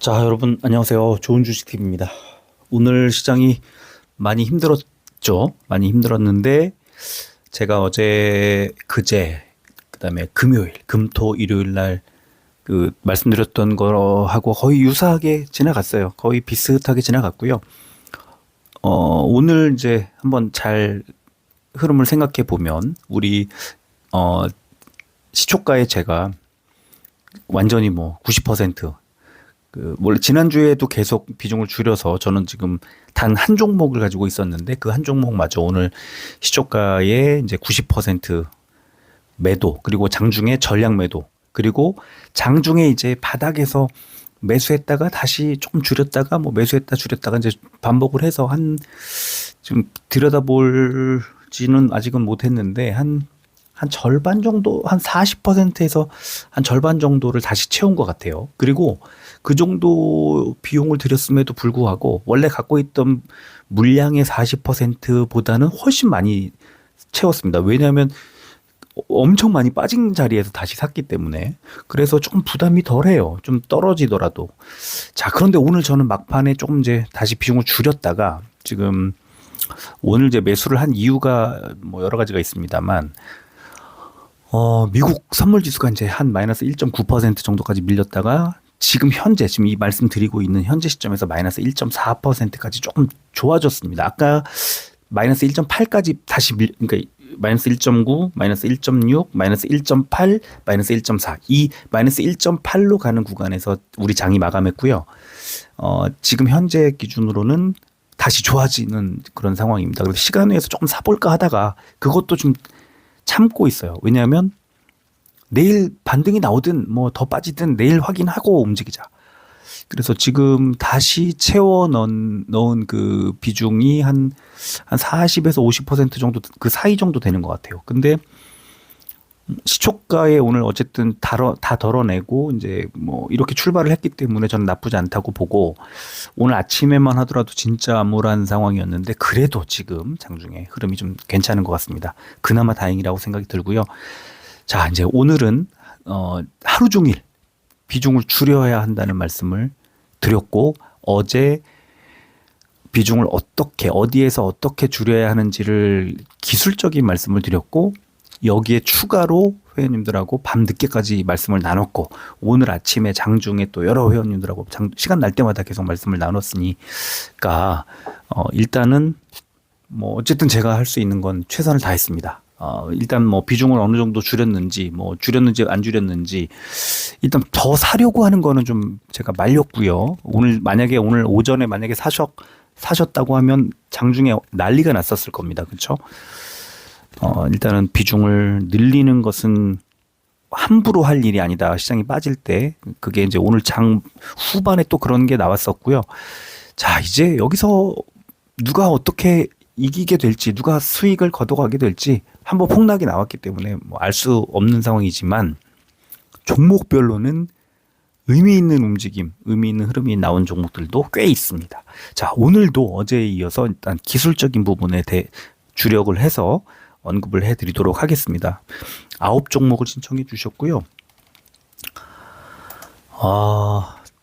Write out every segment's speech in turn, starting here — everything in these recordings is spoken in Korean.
자, 여러분 안녕하세요. 좋은 주식TV입니다. 오늘 시장이 많이 힘들었죠. 많이 힘들었는데 제가 어제 그제 그다음에 금요일, 금토 일요일 날 그 말씀드렸던 거하고 거의 유사하게 지나갔어요. 거의 비슷하게 지나갔고요. 오늘 이제 한번 잘 흐름을 생각해 보면 우리 어 시초가에 제가 완전히 뭐 90%, 원래 지난주에도 계속 비중을 줄여서 저는 지금 단 한 종목을 가지고 있었는데 그 한 종목마저 오늘 시초가의 이제 90% 매도, 그리고 장중에 전량 매도, 그리고 장중에 이제 바닥에서 매수했다가 다시 조금 줄였다가 뭐 매수했다 줄였다가 이제 반복을 해서 한 지금 들여다볼지는 아직은 못했는데 한 절반 정도, 한 40%에서 한 절반 정도를 다시 채운 것 같아요. 그리고 그 정도 비용을 들였음에도 불구하고 원래 갖고 있던 물량의 40%보다는 훨씬 많이 채웠습니다. 왜냐하면 엄청 많이 빠진 자리에서 다시 샀기 때문에. 그래서 조금 부담이 덜해요. 좀 떨어지더라도. 자, 그런데 오늘 저는 막판에 조금 이제 다시 비중을 줄였다가 지금 오늘 이제 매수를 한 이유가 뭐 여러 가지가 있습니다만, 미국 선물 지수가 이제 한 마이너스 1.9% 정도까지 밀렸다가 지금 현재, 지금 이 말씀드리고 있는 현재 시점에서 마이너스 1.4%까지 조금 좋아졌습니다. 아까 마이너스 1.8까지 다시 그러니까 마이너스 1.9, 마이너스 1.6, 마이너스 1.8, 마이너스 1.4. 이 마이너스 1.8로 가는 구간에서 우리 장이 마감했고요. 지금 현재 기준으로는 다시 좋아지는 그런 상황입니다. 그래서 시간에서 조금 사볼까 하다가 그것도 좀 참고 있어요. 왜냐하면 내일 반등이 나오든 뭐 더 빠지든 내일 확인하고 움직이자. 그래서 지금 다시 채워 넣은 그 비중이 한 40에서 50% 정도, 그 사이 정도 되는 것 같아요. 근데 시초가에 오늘 어쨌든 다 덜어내고 이제 뭐 이렇게 출발을 했기 때문에 저는 나쁘지 않다고 보고, 오늘 아침에만 하더라도 진짜 암울한 상황이었는데 그래도 지금 장중에 흐름이 좀 괜찮은 것 같습니다. 그나마 다행이라고 생각이 들고요. 자, 이제 오늘은 하루 종일 비중을 줄여야 한다는 말씀을 드렸고, 어제 비중을 어디에서 어떻게 줄여야 하는지를 기술적인 말씀을 드렸고, 여기에 추가로 회원님들하고 밤 늦게까지 말씀을 나눴고, 오늘 아침에 장중에 또 여러 회원님들하고 시간 날 때마다 계속 말씀을 나눴으니까 일단은 뭐 어쨌든 제가 할 수 있는 건 최선을 다했습니다. 일단 뭐 비중을 어느 정도 줄였는지 안 줄였는지, 일단 더 사려고 하는 거는 좀 제가 말렸고요. 오늘 오전에 만약에 사셨다고 하면 장중에 난리가 났었을 겁니다. 그렇죠? 일단은 비중을 늘리는 것은 함부로 할 일이 아니다. 시장이 빠질 때. 그게 이제 오늘 장 후반에 또 그런 게 나왔었고요. 자, 이제 여기서 누가 어떻게 이기게 될지, 누가 수익을 거둬가게 될지 한번 폭락이 나왔기 때문에 뭐 알 수 없는 상황이지만, 종목별로는 의미 있는 움직임, 의미 있는 흐름이 나온 종목들도 꽤 있습니다. 자, 오늘도 어제에 이어서 일단 기술적인 부분에 주력을 해서 언급을 해드리도록 하겠습니다. 9종목을 신청해 주셨고요.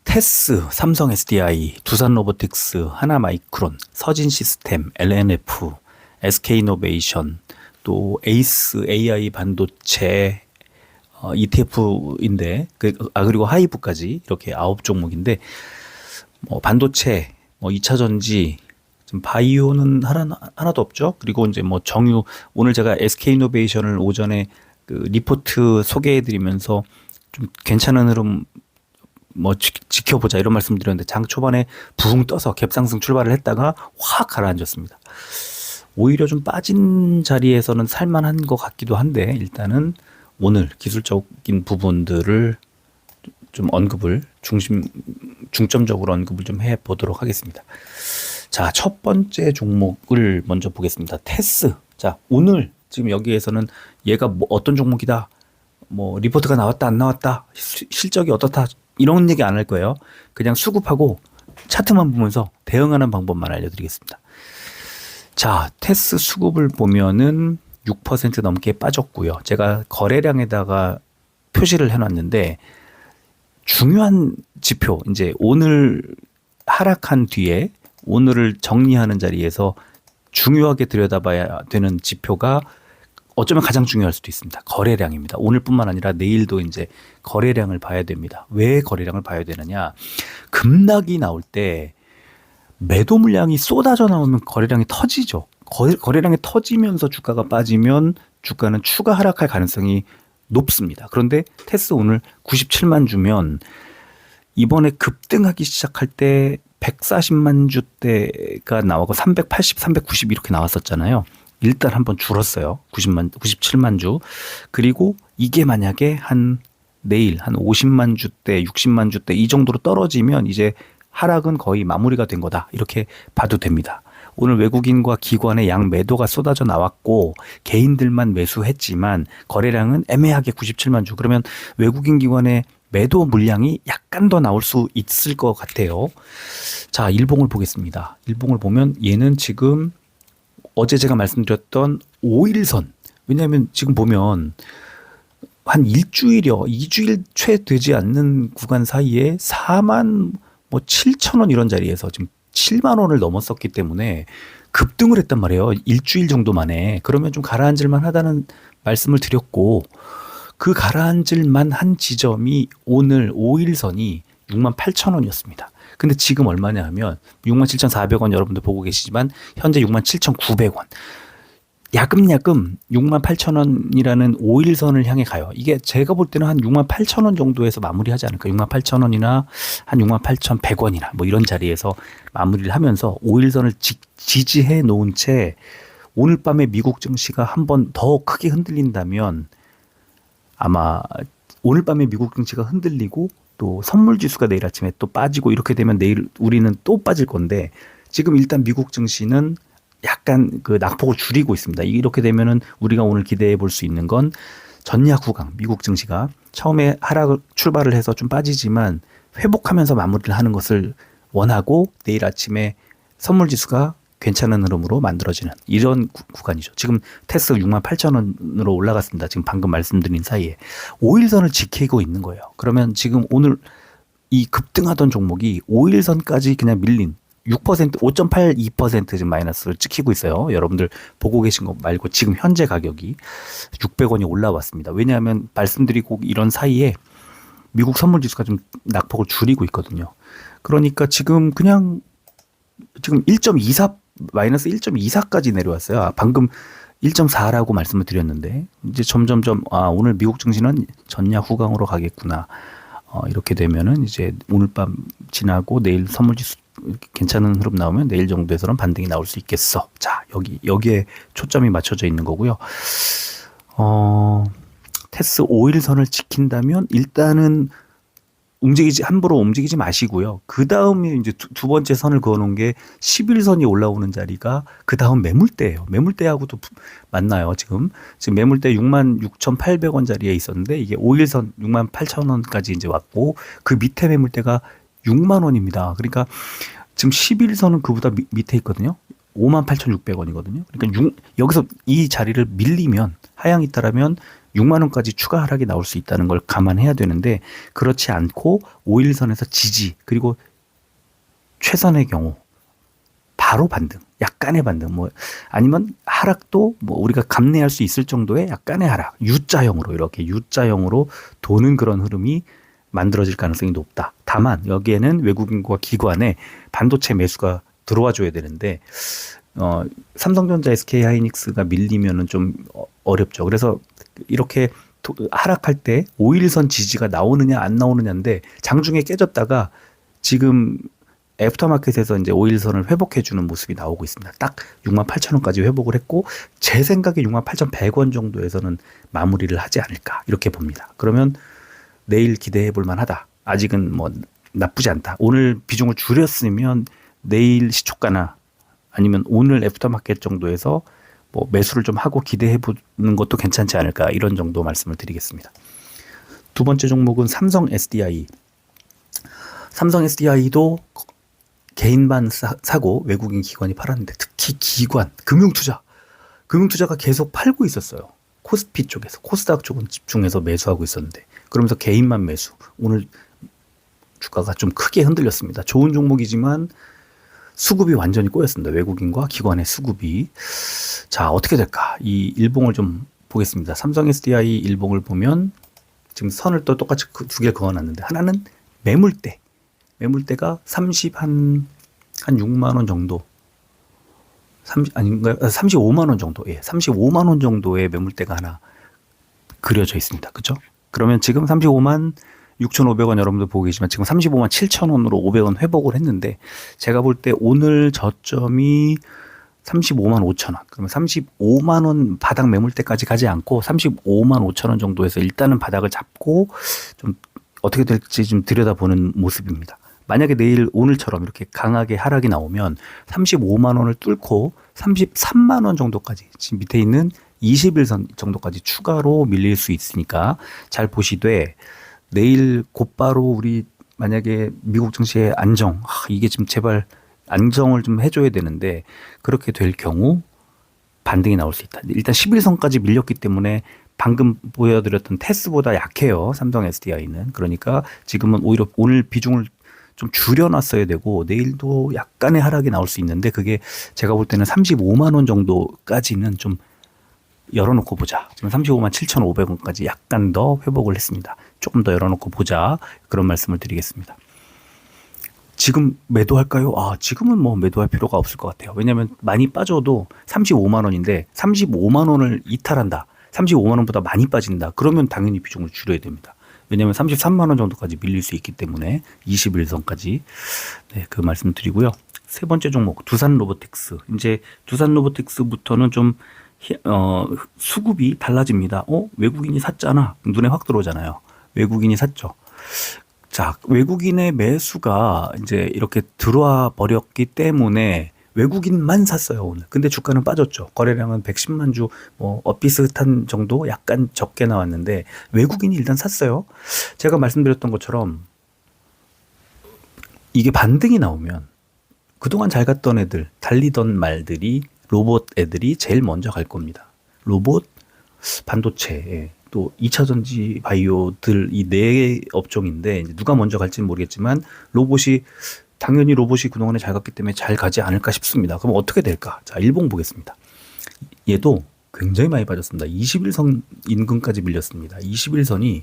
테스, 삼성 SDI, 두산 로보틱스, 하나마이크론, 서진시스템, LNF, SK이노베이션, 또 에이스 AI 반도체, ETF인데, 그리고 하이브까지 이렇게 9종목인데, 뭐 반도체, 뭐 2차 전지, 지금 바이오는 하나도 없죠. 그리고 이제 뭐 정유, 오늘 제가 SK이노베이션을 오전에 그 리포트 소개해드리면서 좀 괜찮은 흐름 뭐 지켜보자 이런 말씀드렸는데, 장 초반에 붕 떠서 갭상승 출발을 했다가 확 가라앉았습니다. 오히려 좀 빠진 자리에서는 살만한 것 같기도 한데, 일단은 오늘 기술적인 부분들을 좀 중점적으로 언급을 좀 해보도록 하겠습니다. 자, 첫 번째 종목을 먼저 보겠습니다. 테스. 자, 오늘 지금 여기에서는 얘가 뭐 어떤 종목이다, 뭐 리포트가 나왔다 안 나왔다, 실적이 어떻다, 이런 얘기 안 할 거예요. 그냥 수급하고 차트만 보면서 대응하는 방법만 알려드리겠습니다. 자, 테스 수급을 보면은 6% 넘게 빠졌고요. 제가 거래량에다가 표시를 해놨는데 중요한 지표, 이제 오늘 하락한 뒤에 오늘을 정리하는 자리에서 중요하게 들여다봐야 되는 지표가 어쩌면 가장 중요할 수도 있습니다. 거래량입니다. 오늘뿐만 아니라 내일도 이제 거래량을 봐야 됩니다. 왜 거래량을 봐야 되느냐? 급락이 나올 때 매도 물량이 쏟아져 나오면 거래량이 터지죠. 거래량이 터지면서 주가가 빠지면 주가는 추가 하락할 가능성이 높습니다. 그런데 테스 오늘 97만 주면 이번에 급등하기 시작할 때 140만 주대가 나오고 380, 390 이렇게 나왔었잖아요. 일단 한번 줄었어요. 97만 주. 그리고 이게 만약에 한 내일 한 50만 주대, 60만 주대 이 정도로 떨어지면 이제 하락은 거의 마무리가 된 거다. 이렇게 봐도 됩니다. 오늘 외국인과 기관의 양 매도가 쏟아져 나왔고 개인들만 매수했지만 거래량은 애매하게 97만 주. 그러면 외국인 기관의 매도 물량이 약간 더 나올 수 있을 것 같아요. 자, 일봉을 보겠습니다. 일봉을 보면 얘는 지금 어제 제가 말씀드렸던 5일선. 왜냐하면 지금 보면 한 일주일여 2주일 채 되지 않는 구간 사이에 4만 뭐 7천 원 이런 자리에서 지금 7만 원을 넘었었기 때문에 급등을 했단 말이에요. 일주일 정도 만에. 그러면 좀 가라앉을만 하다는 말씀을 드렸고 그 가라앉을만 한 지점이 오늘 5일선이 6만 8천 원이었습니다. 근데 지금 얼마냐 하면 67,400원 여러분들 보고 계시지만 현재 67,900원. 야금야금 68,000원이라는 5일선을 향해 가요. 이게 제가 볼 때는 한 68,000원 정도에서 마무리하지 않을까. 68,000원이나 한 68,100원이나 뭐 이런 자리에서 마무리를 하면서 5일선을 지지해 놓은 채 오늘 밤에 미국 증시가 한번 더 크게 흔들린다면 아마 오늘 밤에 미국 증시가 흔들리고 또 선물 지수가 내일 아침에 또 빠지고 이렇게 되면 내일 우리는 또 빠질 건데 지금 일단 미국 증시는 약간 그 낙폭을 줄이고 있습니다. 이렇게 되면은 우리가 오늘 기대해 볼 수 있는 건 전야 후강 미국 증시가 처음에 하락 출발을 해서 좀 빠지지만 회복하면서 마무리를 하는 것을 원하고 내일 아침에 선물 지수가 괜찮은 흐름으로 만들어지는 이런 구간이죠. 지금 테스 68,000원으로 올라갔습니다. 지금 방금 말씀드린 사이에 5일선을 지키고 있는 거예요. 그러면 지금 오늘 이 급등하던 종목이 5일선까지 그냥 밀린 6%, 5.82% 지금 마이너스를 찍히고 있어요. 여러분들 보고 계신 거 말고 지금 현재 가격이 600원이 올라왔습니다. 왜냐하면 말씀드리고 이런 사이에 미국 선물 지수가 좀 낙폭을 줄이고 있거든요. 그러니까 지금 그냥 지금 1.24 마이너스 1.24까지 내려왔어요. 방금 1.4라고 말씀을 드렸는데 이제 점점점 오늘 미국 증시는 전야 후강으로 가겠구나. 이렇게 되면은 이제 오늘 밤 지나고 내일 선물지수 괜찮은 흐름 나오면 내일 정도에서는 반등이 나올 수 있겠어. 자, 여기에 초점이 맞춰져 있는 거고요. 테스 5일선을 지킨다면 일단은 함부로 움직이지 마시고요. 그 다음에 이제 두 번째 선을 그어놓은 게 11선이 올라오는 자리가 그 다음 매물대예요. 매물대하고도 맞나요, 지금 매물대 66,800원 자리에 있었는데 이게 5일선 68,000원까지 이제 왔고 그 밑에 매물대가 6만 원입니다. 그러니까 지금 11선은 그보다 밑에 있거든요. 58,600원이거든요. 그러니까 여기서 이 자리를 밀리면 하향이 있다라면 6만 원까지 추가 하락이 나올 수 있다는 걸 감안해야 되는데 그렇지 않고 5일선에서 지지 그리고 최선의 경우 바로 반등, 약간의 반등 뭐 아니면 하락도 뭐 우리가 감내할 수 있을 정도의 약간의 하락, U자형으로 이렇게 U자형으로 도는 그런 흐름이 만들어질 가능성이 높다. 다만 여기에는 외국인과 기관의 반도체 매수가 들어와 줘야 되는데 삼성전자, SK하이닉스가 밀리면은 좀 어렵죠. 그래서 이렇게 하락할 때 5일선 지지가 나오느냐 안 나오느냐인데 장중에 깨졌다가 지금 애프터마켓에서 이제 5일선을 회복해 주는 모습이 나오고 있습니다. 딱 68,000원까지 회복을 했고 제 생각에 68,100원 정도에서는 마무리를 하지 않을까 이렇게 봅니다. 그러면 내일 기대해 볼 만하다. 아직은 뭐 나쁘지 않다. 오늘 비중을 줄였으면 내일 시초가나 아니면 오늘 애프터마켓 정도에서 뭐 매수를 좀 하고 기대해 보는 것도 괜찮지 않을까 이런 정도 말씀을 드리겠습니다. 두 번째 종목은 삼성 SDI. 삼성 SDI도 개인만 사고 외국인 기관이 팔았는데 특히 기관, 금융투자가 계속 팔고 있었어요. 코스피 쪽에서, 코스닥 쪽은 집중해서 매수하고 있었는데 그러면서 개인만 매수. 오늘 주가가 좀 크게 흔들렸습니다. 좋은 종목이지만 수급이 완전히 꼬였습니다. 외국인과 기관의 수급이. 자, 어떻게 될까? 이 일봉을 좀 보겠습니다. 삼성 SDI 일봉을 보면 지금 선을 또 똑같이 두 개 그어놨는데 하나는 매물대. 매물대가 6만 원 정도. 35만 원 정도. 예, 35만 원 정도의 매물대가 하나 그려져 있습니다. 그죠? 그러면 지금 35만 6,500원 여러분들 보고 계시지만 지금 35만 7천 원으로 500원 회복을 했는데 제가 볼 때 오늘 저점이 35만 5천 원. 그러면 35만 원 바닥 매물대까지 가지 않고 35만 5천 원 정도에서 일단은 바닥을 잡고 좀 어떻게 될지 좀 들여다보는 모습입니다. 만약에 내일 오늘처럼 이렇게 강하게 하락이 나오면 35만 원을 뚫고 33만 원 정도까지 지금 밑에 있는 21선 정도까지 추가로 밀릴 수 있으니까 잘 보시되 내일 곧바로 우리 만약에 미국 증시의 안정, 이게 지금 제발 안정을 좀 해줘야 되는데 그렇게 될 경우 반등이 나올 수 있다. 일단 11선까지 밀렸기 때문에 방금 보여드렸던 테스보다 약해요. 삼성 SDI는. 그러니까 지금은 오히려 오늘 비중을 좀 줄여놨어야 되고 내일도 약간의 하락이 나올 수 있는데 그게 제가 볼 때는 35만 원 정도까지는 좀 열어놓고 보자. 지금 35만 7,500원까지 약간 더 회복을 했습니다. 조금 더 열어놓고 보자. 그런 말씀을 드리겠습니다. 지금 매도할까요? 지금은 뭐 매도할 필요가 없을 것 같아요. 왜냐하면 많이 빠져도 35만 원인데 35만 원을 이탈한다. 35만 원보다 많이 빠진다. 그러면 당연히 비중을 줄여야 됩니다. 왜냐하면 33만 원 정도까지 밀릴 수 있기 때문에 21선까지 네, 그 말씀 드리고요. 세 번째 종목 두산 로보틱스. 이제 두산 로보틱스부터는 좀 수급이 달라집니다. 외국인이 샀잖아. 눈에 확 들어오잖아요. 외국인이 샀죠. 자, 외국인의 매수가 이제 이렇게 들어와 버렸기 때문에 외국인만 샀어요, 오늘. 근데 주가는 빠졌죠. 거래량은 110만 주, 비슷한 정도 약간 적게 나왔는데 외국인이 일단 샀어요. 제가 말씀드렸던 것처럼 이게 반등이 나오면 그동안 잘 갔던 애들, 달리던 말들이 로봇 애들이 제일 먼저 갈 겁니다. 로봇, 반도체, 또 2차 전지 바이오들 이 네 업종인데 누가 먼저 갈지는 모르겠지만 당연히 로봇이 그동안에 잘 갔기 때문에 잘 가지 않을까 싶습니다. 그럼 어떻게 될까? 자, 일봉 보겠습니다. 얘도 굉장히 많이 빠졌습니다. 21선 인근까지 밀렸습니다. 21선이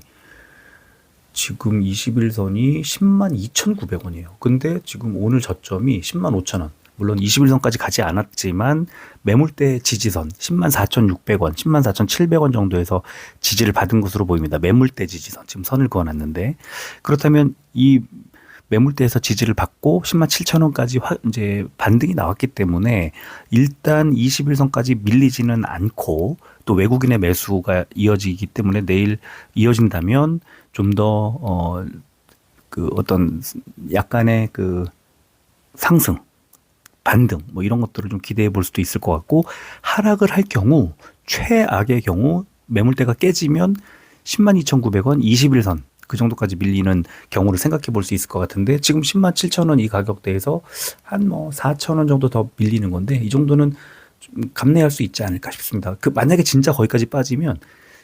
지금 10만 2,900원이에요. 근데 지금 오늘 저점이 10만 5천 원. 물론 21선까지 가지 않았지만 매물대 지지선 10만 4,600원, 10만 4,700원 정도에서 지지를 받은 것으로 보입니다. 매물대 지지선. 지금 선을 그어놨는데 그렇다면 이 매물대에서 지지를 받고 10만 7천 원까지 이제 반등이 나왔기 때문에 일단 21선까지 밀리지는 않고 또 외국인의 매수가 이어지기 때문에 내일 이어진다면 좀 더 그 어떤 약간의 그 상승, 반등 뭐 이런 것들을 좀 기대해 볼 수도 있을 것 같고 하락을 할 경우 최악의 경우 매물대가 깨지면 10만 2,900원 21선 그 정도까지 밀리는 경우를 생각해 볼 수 있을 것 같은데 지금 10만 7천 원 이 가격대에서 한 4천 원 정도 더 밀리는 건데 이 정도는 좀 감내할 수 있지 않을까 싶습니다. 만약에 진짜 거기까지 빠지면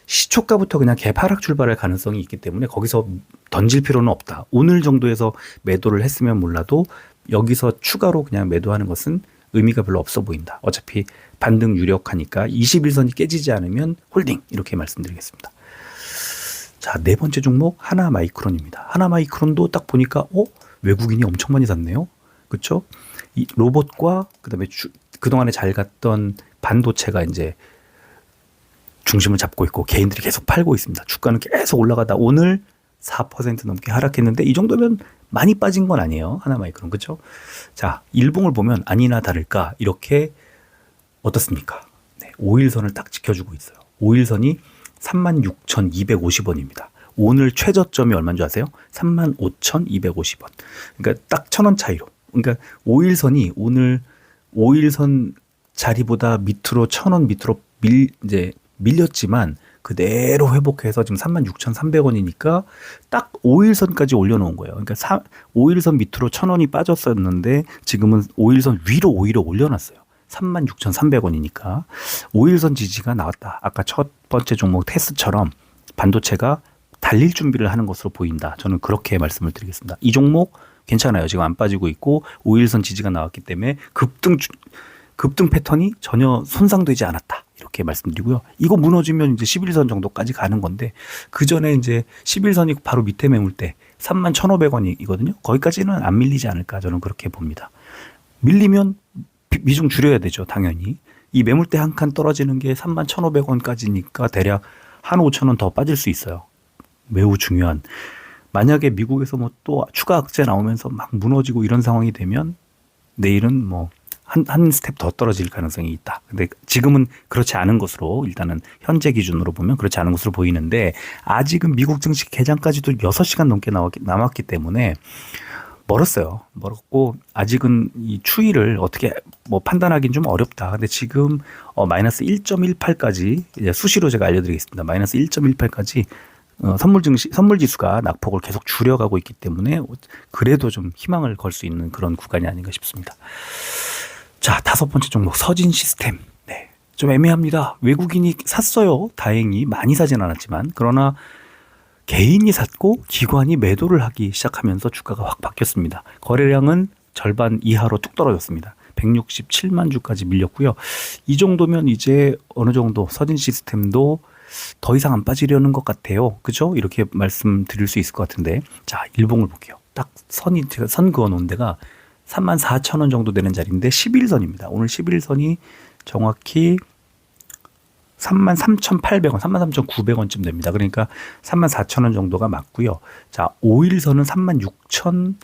시초가부터 그냥 개파락 출발할 가능성이 있기 때문에 거기서 던질 필요는 없다. 오늘 정도에서 매도를 했으면 몰라도 여기서 추가로 그냥 매도하는 것은 의미가 별로 없어 보인다. 어차피 반등 유력하니까 21선이 깨지지 않으면 홀딩 이렇게 말씀드리겠습니다. 자, 네 번째 종목 하나마이크론입니다. 하나마이크론도 딱 보니까 외국인이 엄청 많이 샀네요. 그렇죠? 이 로봇과 그다음에 그동안에 잘 갔던 반도체가 이제 중심을 잡고 있고 개인들이 계속 팔고 있습니다. 주가는 계속 올라가다 오늘 4% 넘게 하락했는데 이 정도면 많이 빠진 건 아니에요. 하나마이크론. 그렇죠? 자, 일봉을 보면 아니나 다를까 이렇게 어떻습니까? 네, 5일선을 딱 지켜주고 있어요. 5일선이 36,250원입니다. 오늘 최저점이 얼마인 줄 아세요? 35,250원. 그러니까 딱 1,000원 차이로. 그러니까 5일선이 오늘 5일선 자리보다 밑으로 1,000원 밑으로 이제 밀렸지만 그대로 회복해서 지금 36,300원이니까 딱 5일선까지 올려놓은 거예요. 그러니까 5일선 밑으로 1,000원이 빠졌었는데 지금은 5일선 위로 오히려 올려놨어요. 36,300원이니까 5일선 지지가 나왔다. 아까 첫 번째 종목 테스처럼 반도체가 달릴 준비를 하는 것으로 보인다. 저는 그렇게 말씀을 드리겠습니다. 이 종목 괜찮아요. 지금 안 빠지고 있고 5일선 지지가 나왔기 때문에 급등 패턴이 전혀 손상되지 않았다. 이렇게 말씀드리고요. 이거 무너지면 이제 11선 정도까지 가는 건데 그 전에 이제 11선이 바로 밑에 매물 때 31,500원이거든요. 거기까지는 안 밀리지 않을까 저는 그렇게 봅니다. 밀리면 비중 줄여야 되죠. 당연히. 이 매물대 한 칸 떨어지는 게 31,500원까지니까 대략 한 5,000원 더 빠질 수 있어요. 매우 중요한. 만약에 미국에서 뭐 또 추가 악재 나오면서 막 무너지고 이런 상황이 되면 내일은 뭐 한 스텝 더 떨어질 가능성이 있다. 근데 지금은 그렇지 않은 것으로 일단은 현재 기준으로 보면 그렇지 않은 것으로 보이는데 아직은 미국 증시 개장까지도 6시간 넘게 남았기 때문에 멀었어요. 멀었고 아직은 이 추이를 어떻게 뭐 판단하기는 좀 어렵다. 근데 지금 마이너스 1.18까지 이제 수시로 제가 알려드리겠습니다. 마이너스 1.18까지 선물 지수가 낙폭을 계속 줄여가고 있기 때문에 그래도 좀 희망을 걸 수 있는 그런 구간이 아닌가 싶습니다. 자, 5번째 종목 서진 시스템. 네, 좀 애매합니다. 외국인이 샀어요. 다행히 많이 사진 않았지만 그러나 개인이 샀고 기관이 매도를 하기 시작하면서 주가가 확 바뀌었습니다. 거래량은 절반 이하로 뚝 떨어졌습니다. 167만 주까지 밀렸고요. 이 정도면 이제 어느 정도 서진 시스템도 더 이상 안 빠지려는 것 같아요. 그죠? 이렇게 말씀드릴 수 있을 것 같은데 자, 일봉을 볼게요. 딱 제가 선 그어 놓은 데가 34,000원 정도 되는 자리인데 11선입니다. 오늘 11선이 정확히 33,800원, 33,900원쯤 됩니다. 그러니까 34,000원 정도가 맞고요. 자, 5일선은 36,000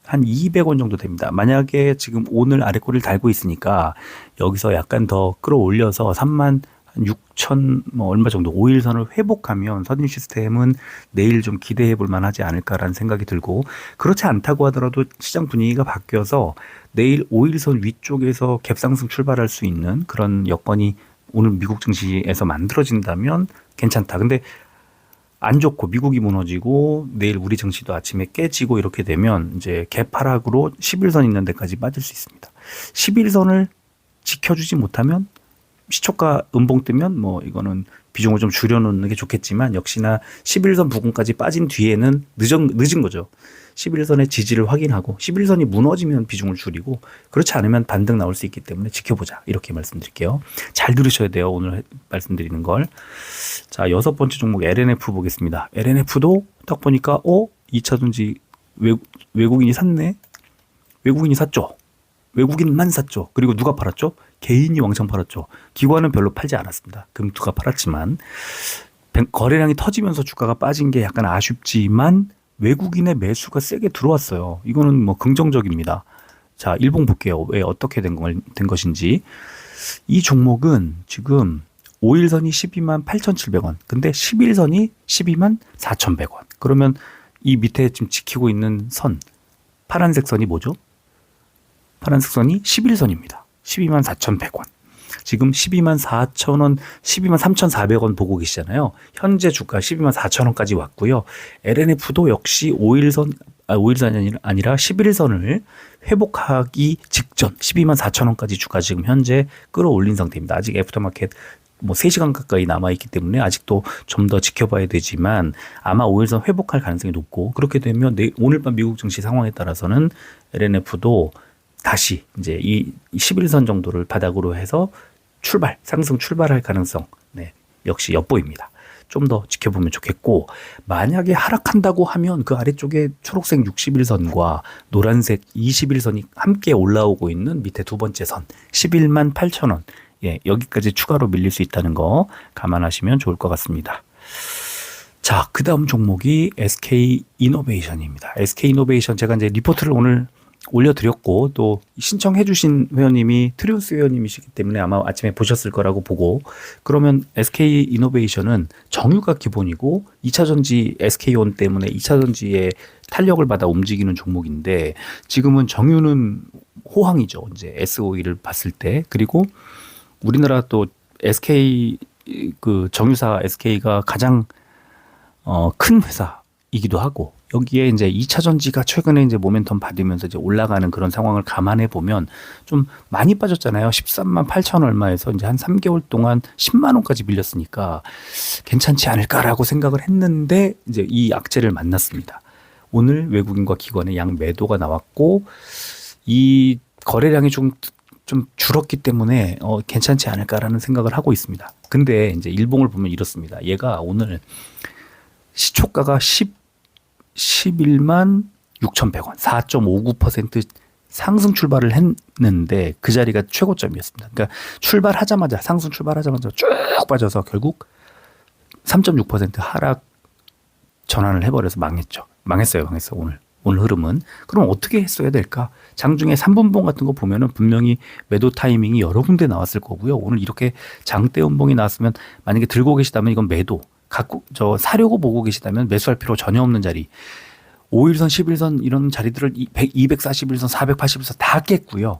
한 200원 정도 됩니다. 만약에 지금 오늘 아래 꼬리를 달고 있으니까 여기서 약간 더 끌어올려서 36,000 뭐 얼마 정도 5일선을 회복하면 서진 시스템은 내일 좀 기대해 볼 만하지 않을까라는 생각이 들고 그렇지 않다고 하더라도 시장 분위기가 바뀌어서 내일 5일선 위쪽에서 갭상승 출발할 수 있는 그런 여건이 오늘 미국 증시에서 만들어진다면 괜찮다. 근데 안 좋고 미국이 무너지고 내일 우리 증시도 아침에 깨지고 이렇게 되면 이제 갭 하락으로 11선 있는 데까지 빠질 수 있습니다. 11선을 지켜주지 못하면 시초가 음봉 뜨면 뭐 이거는 비중을 좀 줄여놓는 게 좋겠지만 역시나 11선 부근까지 빠진 뒤에는 늦은 거죠. 11선의 지지를 확인하고 11선이 무너지면 비중을 줄이고 그렇지 않으면 반등 나올 수 있기 때문에 지켜보자. 이렇게 말씀드릴게요. 잘 들으셔야 돼요. 오늘 말씀드리는 걸. 자, 6번째 종목 LNF 보겠습니다. LNF도 딱 보니까 2차전지 외국인이 샀네. 외국인이 샀죠. 외국인만 샀죠. 그리고 누가 팔았죠? 개인이 왕창 팔았죠. 기관은 별로 팔지 않았습니다. 금투가 팔았지만 거래량이 터지면서 주가가 빠진 게 약간 아쉽지만 외국인의 매수가 세게 들어왔어요. 이거는 뭐 긍정적입니다. 자, 일봉 볼게요. 왜 어떻게 된 것인지. 이 종목은 지금 5일선이 12만 8,700원. 근데 11선이 12만 4,100원. 그러면 이 밑에 지금 지키고 있는 선, 파란색 선이 뭐죠? 파란색 선이 11선입니다. 12만 4,100원. 지금 12만 4천원, 12만 3,400원 보고 계시잖아요. 현재 주가 12만 4천원까지 왔고요. LNF도 역시 5일선이 아니라 11선을 회복하기 직전 12만 4천원까지 주가 지금 현재 끌어올린 상태입니다. 아직 애프터마켓 뭐 3시간 가까이 남아있기 때문에 아직도 좀 더 지켜봐야 되지만 아마 5일선 회복할 가능성이 높고 그렇게 되면 오늘 밤 미국 증시 상황에 따라서는 LNF도 다시 이제 이 11선 정도를 바닥으로 해서 상승 출발할 가능성 역시 엿보입니다. 좀 더 지켜보면 좋겠고 만약에 하락한다고 하면 그 아래쪽에 초록색 61선과 노란색 21선이 함께 올라오고 있는 밑에 두 번째 선 11만 8천원 여기까지 추가로 밀릴 수 있다는 거 감안하시면 좋을 것 같습니다. 자, 그 다음 종목이 SK이노베이션입니다. SK이노베이션 제가 이제 리포트를 오늘 올려드렸고 또 신청해주신 회원님이 트리오스 회원님이시기 때문에 아마 아침에 보셨을 거라고 보고 그러면 SK이노베이션은 정유가 기본이고 2차전지 SK온 때문에 2차전지에 탄력을 받아 움직이는 종목인데 지금은 정유는 호황이죠. 이제 SOE를 봤을 때 그리고 우리나라 또 SK 그 정유사 SK가 가장 큰 회사이기도 하고 여기에 이제 2차 전지가 최근에 이제 모멘텀 받으면서 이제 올라가는 그런 상황을 감안해 보면 좀 많이 빠졌잖아요. 13만 8천 얼마에서 이제 한 3개월 동안 10만 원까지 밀렸으니까 괜찮지 않을까라고 생각을 했는데 이제 이 악재를 만났습니다. 오늘 외국인과 기관의 양 매도가 나왔고 이 거래량이 좀 줄었기 때문에 괜찮지 않을까라는 생각을 하고 있습니다. 근데 이제 일봉을 보면 이렇습니다. 얘가 오늘 시초가가 11만 6,100원, 4.59% 상승 출발을 했는데 그 자리가 최고점이었습니다. 그러니까 상승 출발하자마자 쭉 빠져서 결국 3.6% 하락 전환을 해버려서 망했어요. 오늘 흐름은. 그럼 어떻게 했어야 될까? 장중에 3분봉 같은 거 보면은 분명히 매도 타이밍이 여러 군데 나왔을 거고요. 오늘 이렇게 장대 음봉이 나왔으면 만약에 들고 계시다면 이건 매도. 사려고 보고 계시다면 매수할 필요 전혀 없는 자리. 5일선, 11선 이런 자리들을 241선, 481선 다 깼고요.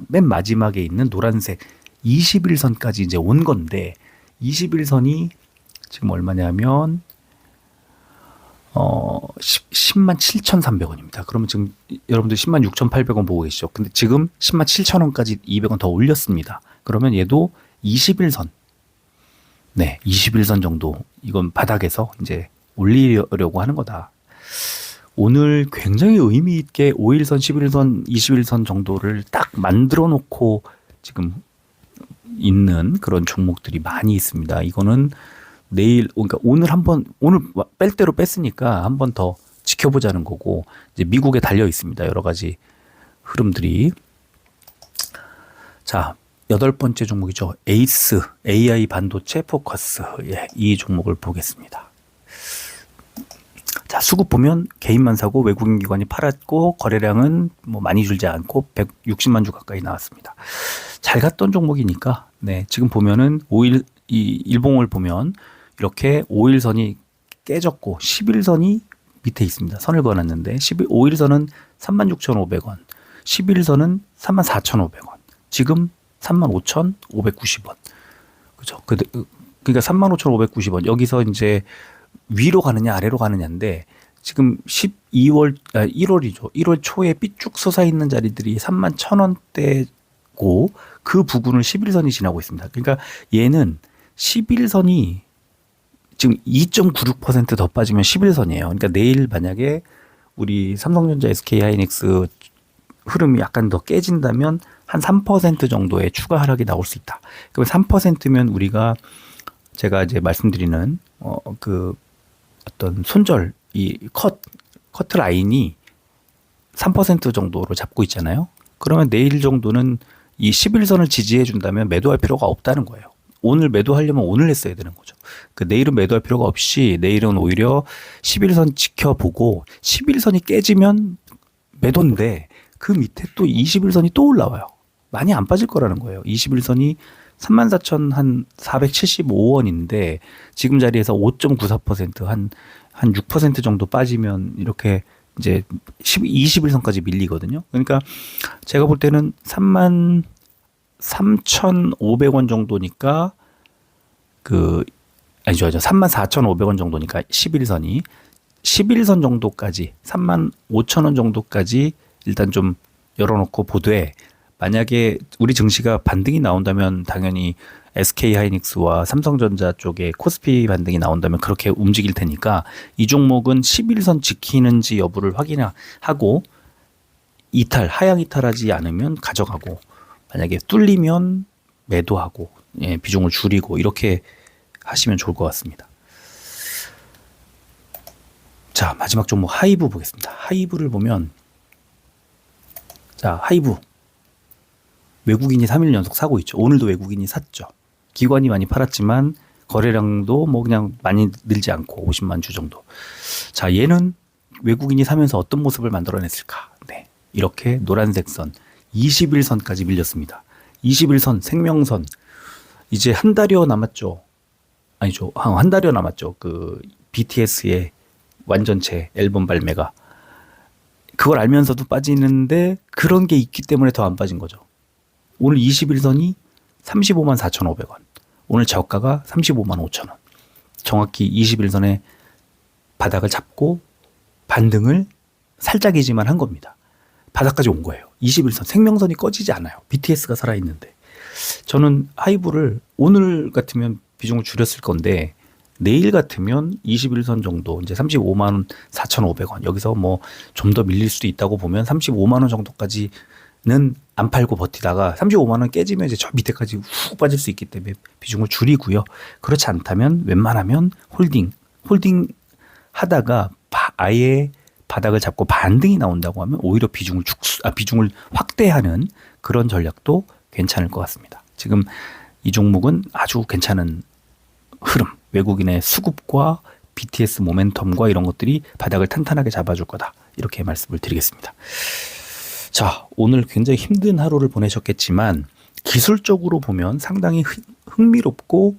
맨 마지막에 있는 노란색 21선까지 이제 온 건데 21선이 지금 얼마냐면 10만 7,300원입니다. 그러면 지금 여러분들 10만 6,800원 보고 계시죠? 근데 지금 10만 7,000원까지 200원 더 올렸습니다. 그러면 얘도 21선. 네, 21선 정도. 이건 바닥에서 이제 올리려고 하는 거다. 오늘 굉장히 의미 있게 5일선, 11선, 21선 정도를 딱 만들어 놓고 지금 있는 그런 종목들이 많이 있습니다. 이거는 그러니까 오늘 뺄 대로 뺐으니까 한 번 더 지켜보자는 거고, 이제 미국에 달려 있습니다. 여러 가지 흐름들이. 자, 8번째 종목이죠. 에이스, AI 반도체 포커스. 예, 이 종목을 보겠습니다. 자, 수급 보면 개인만 사고 외국인 기관이 팔았고, 거래량은 뭐 많이 줄지 않고 160만 주 가까이 나왔습니다. 잘 갔던 종목이니까, 네, 지금 보면은 이 일봉을 보면 이렇게 5일선이 깨졌고 11선이 밑에 있습니다. 선을 그어놨는데 5일선은 36,500원, 11선은 34,500원, 지금 35,590원. 그죠? 그러니까 35,590원. 여기서 이제 위로 가느냐 아래로 가느냐인데 지금 1월이죠. 1월 초에 삐쭉 솟아 있는 자리들이 31,000원대고 그 부근을 11선이 지나고 있습니다. 그러니까 얘는 11선이 지금 2.96% 더 빠지면 11선이에요. 그러니까 내일 만약에 우리 삼성전자, SK하이닉스 흐름이 약간 더 깨진다면 한 3% 정도의 추가 하락이 나올 수 있다. 그럼 3%면 우리가 제가 이제 말씀드리는 그 어떤 손절 커트 라인이 3% 정도로 잡고 있잖아요. 그러면 내일 정도는 이 11선을 지지해 준다면 매도할 필요가 없다는 거예요. 오늘 매도하려면 오늘 했어야 되는 거죠. 내일은 매도할 필요가 없이 내일은 오히려 11선 지켜보고 11선이 깨지면 매도인데 그 밑에 또 21선이 또 올라와요. 많이 안 빠질 거라는 거예요. 21선이 34,475원인데 지금 자리에서 5.94% 한 6% 정도 빠지면 이렇게 이제 21선까지 밀리거든요. 그러니까 제가 볼 때는 33,500원 정도니까 아니죠. 34,500원 정도니까 11선 정도까지 35,000원 정도까지 일단 좀 열어놓고 보되 만약에 우리 증시가 반등이 나온다면 당연히 SK하이닉스와 삼성전자 쪽에 코스피 반등이 나온다면 그렇게 움직일 테니까 이 종목은 11선 지키는지 여부를 확인하고 하향 이탈하지 않으면 가져가고 만약에 뚫리면 매도하고 비중을 줄이고 이렇게 하시면 좋을 것 같습니다. 자, 마지막 종목 하이브 보겠습니다. 하이브를 보면 자, 하이브 외국인이 3일 연속 사고 있죠. 오늘도 외국인이 샀죠. 기관이 많이 팔았지만 거래량도 뭐 그냥 많이 늘지 않고 50만 주 정도. 자, 얘는 외국인이 사면서 어떤 모습을 만들어냈을까? 네, 이렇게 노란색 선 21선까지 밀렸습니다. 21선 생명선 이제 한 달여 남았죠. 아니죠. 한 달여 남았죠. 그 BTS의 완전체 앨범 발매가. 그걸 알면서도 빠지는데 그런 게 있기 때문에 더 안 빠진 거죠. 오늘 21선이 35만 4,500원. 오늘 저가가 35만 5천원. 정확히 21선의 바닥을 잡고 반등을 살짝이지만 한 겁니다. 바닥까지 온 거예요. 21선 생명선이 꺼지지 않아요. BTS가 살아있는데. 저는 하이브를 오늘 같으면 비중을 줄였을 건데 내일 같으면 21선 정도 이제 35만 원 4,500원 여기서 뭐 좀 더 밀릴 수도 있다고 보면 35만 원 정도까지는 안 팔고 버티다가 35만 원 깨지면 이제 저 밑에까지 훅 빠질 수 있기 때문에 비중을 줄이고요. 그렇지 않다면 웬만하면 홀딩 하다가 아예 바닥을 잡고 반등이 나온다고 하면 오히려 비중을 확대하는 그런 전략도 괜찮을 것 같습니다. 지금 이 종목은 아주 괜찮은 흐름, 외국인의 수급과 BTS 모멘텀과 이런 것들이 바닥을 탄탄하게 잡아줄 거다. 이렇게 말씀을 드리겠습니다. 자, 오늘 굉장히 힘든 하루를 보내셨겠지만 기술적으로 보면 상당히 흥미롭고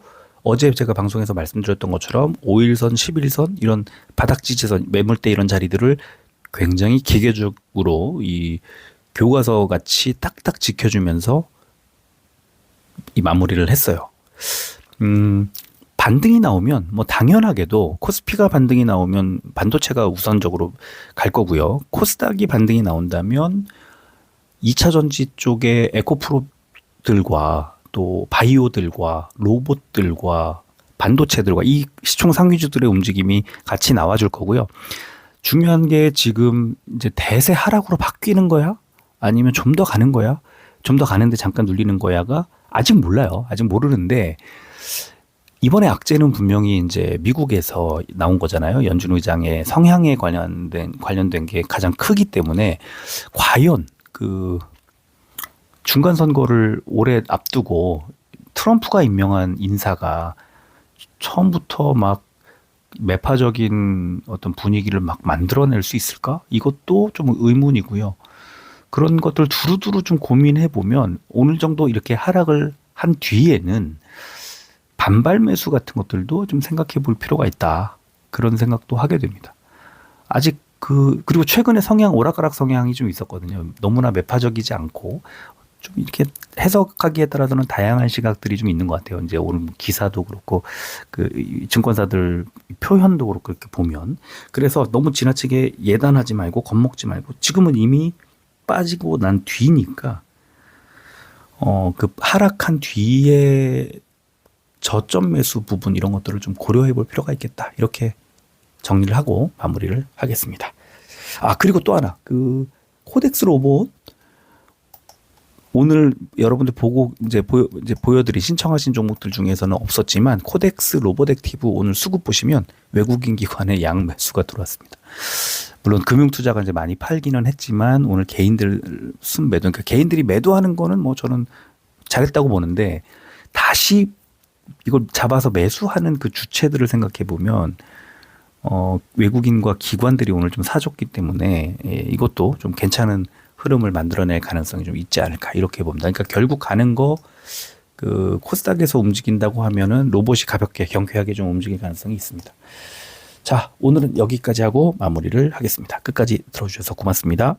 어제 제가 방송에서 말씀드렸던 것처럼 5일선, 11선 이런 바닥 지지선, 매물대 이런 자리들을 굉장히 기계적으로 이 교과서 같이 딱딱 지켜주면서 이 마무리를 했어요. 반등이 나오면 뭐 당연하게도 코스피가 반등이 나오면 반도체가 우선적으로 갈 거고요. 코스닥이 반등이 나온다면 2차 전지 쪽에 에코프로들과 또 바이오들과 로봇들과 반도체들과 이 시총 상위주들의 움직임이 같이 나와줄 거고요. 중요한 게 지금 이제 대세 하락으로 바뀌는 거야? 아니면 좀 더 가는 거야? 좀 더 가는데 잠깐 눌리는 거야가 아직 몰라요. 아직 모르는데 이번에 악재는 분명히 이제 미국에서 나온 거잖아요. 연준 의장의 성향에 관련된 게 가장 크기 때문에 과연 그 중간 선거를 올해 앞두고 트럼프가 임명한 인사가 처음부터 막 매파적인 어떤 분위기를 막 만들어낼 수 있을까? 이것도 좀 의문이고요. 그런 것들 두루두루 좀 고민해 보면 오늘 정도 이렇게 하락을 한 뒤에는 반발 매수 같은 것들도 좀 생각해 볼 필요가 있다. 그런 생각도 하게 됩니다. 아직 그리고 최근에 오락가락 성향이 좀 있었거든요. 너무나 매파적이지 않고 좀 이렇게 해석하기에 따라서는 다양한 시각들이 좀 있는 것 같아요. 이제 오늘 기사도 그렇고 증권사들 표현도 그렇고 이렇게 보면 그래서 너무 지나치게 예단하지 말고 겁먹지 말고 지금은 이미 빠지고 난 뒤니까 그 하락한 뒤에 저점 매수 부분 이런 것들을 좀 고려해 볼 필요가 있겠다. 이렇게 정리를 하고 마무리를 하겠습니다. 그리고 또 하나 코덱스 로봇 오늘 여러분들 보고 이제 보여드린 신청하신 종목들 중에서는 없었지만 코덱스 로봇액티브 오늘 수급 보시면 외국인 기관의 양 매수가 들어왔습니다. 물론 금융투자가 이제 많이 팔기는 했지만 오늘 개인들 순매도 그러니까 개인들이 매도하는 거는 뭐 저는 잘했다고 보는데 다시 이걸 잡아서 매수하는 그 주체들을 생각해 보면 외국인과 기관들이 오늘 좀 사줬기 때문에 이것도 좀 괜찮은 흐름을 만들어낼 가능성이 좀 있지 않을까 이렇게 봅니다. 그러니까 결국 가는 거 코스닥에서 움직인다고 하면은 로봇이 가볍게 경쾌하게 좀 움직일 가능성이 있습니다. 자, 오늘은 여기까지 하고 마무리를 하겠습니다. 끝까지 들어주셔서 고맙습니다.